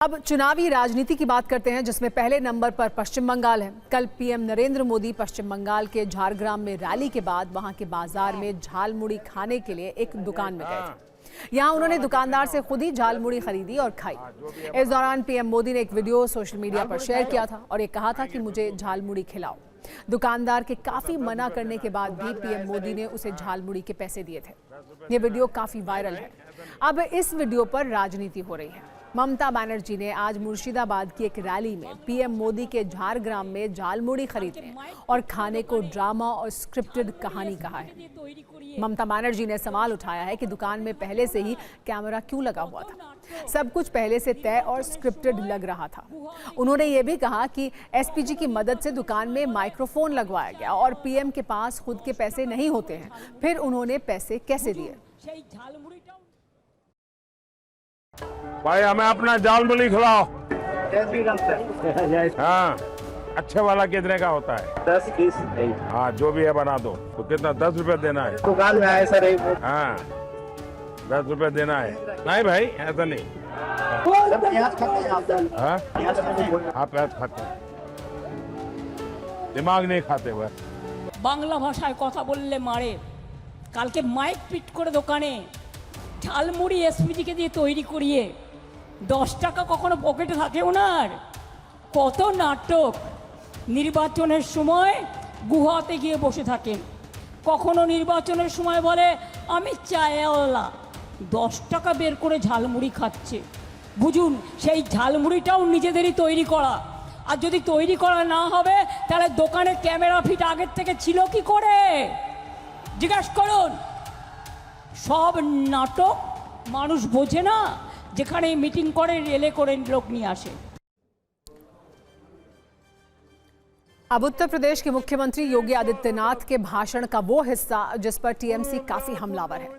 अब चुनावी राजनीति की बात करते हैं, जिसमें पहले नंबर पर पश्चिम बंगाल है। कल पीएम नरेंद्र मोदी पश्चिम बंगाल के झारग्राम में रैली के बाद वहां के बाजार में झालमुड़ी खाने के लिए एक दुकान में गए थे। यहां उन्होंने दुकानदार से खुद ही झालमुड़ी खरीदी और खाई। इस दौरान पीएम मोदी ने एक वीडियो सोशल मीडिया पर शेयर किया था और ये कहा था कि मुझे झालमुड़ी खिलाओ। दुकानदार के काफी मना करने के बाद भी पीएम मोदी ने उसे झालमुड़ी के पैसे दिए थे। ये वीडियो काफी वायरल है। अब इस वीडियो पर राजनीति हो रही है। ममता बनर्जी ने आज मुर्शिदाबाद की एक रैली में पीएम मोदी के झारग्राम में झालमुड़ी खरीदने और खाने को ड्रामा और स्क्रिप्टेड कहानी कहा है। ममता बनर्जी ने सवाल उठाया है कि दुकान में पहले से ही कैमरा क्यों लगा हुआ था। सब कुछ पहले से तय और स्क्रिप्टेड लग रहा था। उन्होंने ये भी कहा कि एसपीजी की मदद से दुकान में माइक्रोफोन लगवाया गया और पीएम के पास खुद के पैसे नहीं होते हैं, फिर उन्होंने पैसे कैसे दिए। भाई हमें अपना झालमुड़ी खिलाओ। हाँ, अच्छे वाला कितने का होता है? 10-20। हाँ, जो भी है बना दो। तो कितना 10 रुपए देना है? दुकान में आए सर। हाँ, 10 रुपए देना है। नहीं भाई, ऐसा नहीं। हाँ, आप प्याज खाते हैं, दिमाग नहीं खाते हुए। বাংলা ভাষায় কথা বললে মারে। কালকে মাইক পিট করে দোকানে ঝালমুড়ি এসপিজিকে দিয়ে তৈরি করিয়ে 10 টাকা কখনো পকেটে থাকে ওনার। কত নাটক। নির্বাচনের সময় গুহাতে গিয়ে বসে থাকেন, কখনো নির্বাচনের সময় বলে আমি চায়ওয়ালা, 10 টাকা বের করে ঝালমুড়ি খাচ্ছে। বুঝুন, সেই ঝালমুড়িটাও নিজেদেরই তৈরি করা। আর যদি তৈরি করা না হবে তাহলে দোকানে ক্যামেরা ফিট আগের থেকে ছিল কি করে জিজ্ঞাসা করুন। সব নাটক মানুষ বোঝে না, যেখানে মিটিং করে রেলে করে লোক নিয়ে আসে। अब उत्तर प्रदेश के मुख्यमंत्री योगी आदित्यनाथ के भाषण का वो हिस्सा जिस पर टीएमसी काफी हमलावर है।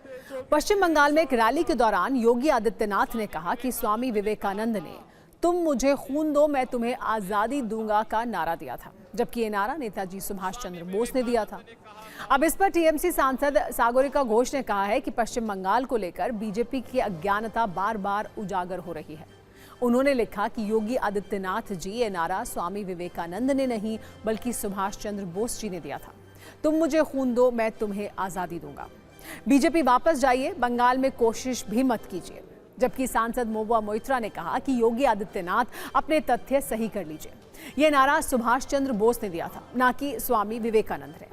पश्चिम बंगाल में एक रैली के दौरान योगी आदित्यनाथ ने कहा कि स्वामी विवेकानंद ने तुम मुझे खून दो मैं तुम्हें आजादी दूंगा का नारा दिया था, जबकि ये नारा नेताजी सुभाष चंद्र बोस ने दिया था। अब इस पर टीएमसी सांसद सागरिका घोष ने कहा है कि पश्चिम बंगाल को लेकर बीजेपी की अज्ञानता बार बार उजागर हो रही है। उन्होंने लिखा कि योगी आदित्यनाथ जी ये नारा स्वामी विवेकानंद ने नहीं बल्कि सुभाष चंद्र बोस जी ने दिया था। तुम मुझे खून दो मैं तुम्हें आजादी दूंगा। बीजेपी वापस जाइए, बंगाल में कोशिश भी मत कीजिए। जबकि सांसद महुआ मोइत्रा ने कहा कि योगी आदित्यनाथ अपने तथ्य सही कर लीजिए। ये नारा सुभाष चंद्र बोस ने दिया था, ना कि स्वामी विवेकानंद ने।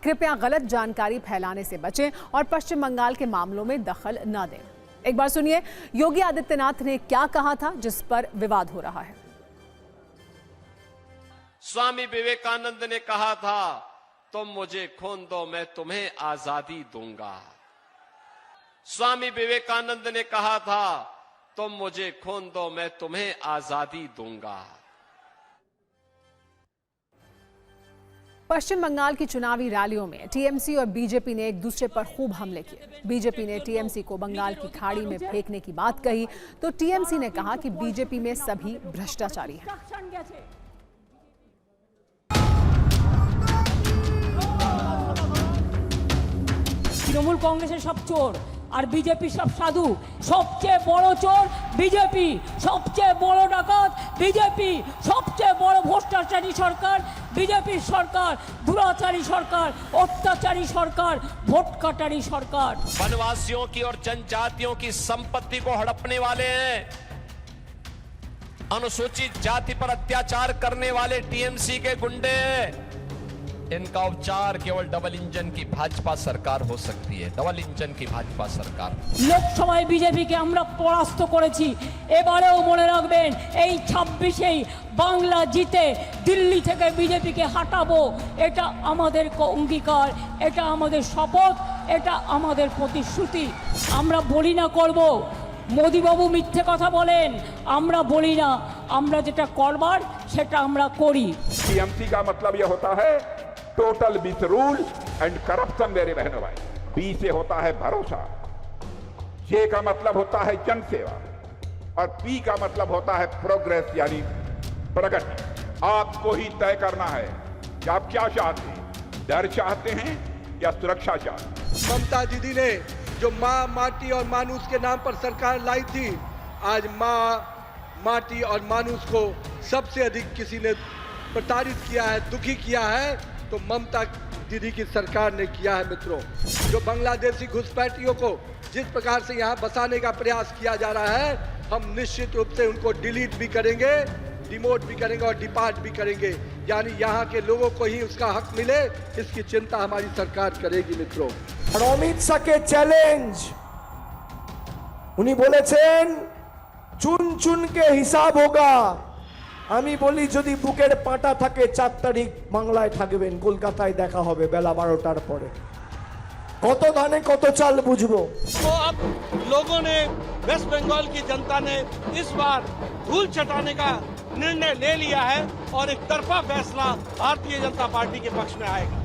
कृपया गलत जानकारी फैलाने से बचें और पश्चिम बंगाल के मामलों में दखल न दें। एक बार सुनिए योगी आदित्यनाथ ने क्या कहा था जिस पर विवाद हो रहा है। स्वामी विवेकानंद ने कहा था तुम मुझे खून दो मैं तुम्हें आजादी दूंगा। स्वामी विवेकानंद ने कहा था तुम मुझे खून दो मैं तुम्हें आजादी दूंगा। पश्चिम बंगाल की चुनावी रैलियों में टीएमसी और बीजेपी ने एक दूसरे पर खूब हमले किए। बीजेपी ने टीएमसी को बंगाल की खाड़ी में फेंकने की बात कही तो टीएमसी ने कहा कि बीजेपी में सभी भ्रष्टाचारी हैं। তৃণমূল কংগ্রেসের সব চোর আর বিজেপি সব সাধু। সবচেয়ে বড় চোর বিজেপি, সবচেয়ে বড় ডাকাত বিজেপি, সবচেয়ে বড় ভ্রষ্টাচারী সরকার বিজেপির সরকার, দুরাচারী সরকার, অত্যাচারী সরকার, ভোট কাটারি সরকার। वनवासियों की और जनजातियों की संपत्ति को हड़पने वाले हैं, अनुसूचित जाति पर अत्याचार करने वाले टीएमसी के गुंडे। इनका उपचार केवल डबल इंजन की भाजपा सरकार हो सकती है, डबल इंजन की भाजपा सरकार। লোকসভায় বিজেপিকে আমরা পরাস্ত করেছি, এবারেও মনে রাখবেন এই 26-এই বাংলা জিতে দিল্লি থেকে বিজেপিকে হাঁটাবো। এটা আমাদের অঙ্গীকার, এটা আমাদের শপথ, এটা আমাদের প্রতিশ্রুতি। আমরা বলি না করব, মোদিবাবু মিথ্যে কথা বলেন, আমরা বলি না, আমরা যেটা করবার সেটা আমরা করি। टीएमसी का मतलब यह होता है टोटल मिसरूल एंड करप्शन मेरे बहनों भाई। बी से होता है भरोसा, जे का मतलब होता है जनसेवा और पी का मतलब होता है प्रोग्रेस यानी प्रगति। आपको ही तय करना है कि आप क्या चाहते हैं, डर चाहते हैं या सुरक्षा चाहते हैं। ममता दीदी ने जो माँ, माटी और मानुष के नाम पर सरकार लाई थी, आज माँ, माटी और मानुष को सबसे अधिक किसी ने प्रताड़ित किया है, दुखी किया है, तो ममता दीदी की सरकार ने किया है मित्रों। जो बांग्लादेशी घुसपैठियों को जिस प्रकार से यहाँ बसाने का प्रयास किया जा रहा है, हम निश्चित रूप से उनको डिलीट भी करेंगे, डिमोट भी करेंगे और डिपार्ट भी करेंगे। यानी यहाँ के लोगों को ही उसका हक मिले, इसकी चिंता हमारी सरकार करेगी मित्रों। আর অমিত শাহকে চ্যালেঞ্জ, উনি বলেছেন চুন চুনকে হিসাব হোগা। আমি বলি যদি বুকের পাটা থাকে 4 তারিখ বাংলায় থাকবেন, কলকাতায় দেখা হবে বেলা 12টার পরে। কত ধানে কত চাল বুঝবো। तो अब लोगों ने, वेस्ट बंगाल की जनता ने इस बार धूल चटाने का निर्णय ले लिया है और एक तरफा फैसला भारतीय जनता पार्टी के पक्ष में आएगा।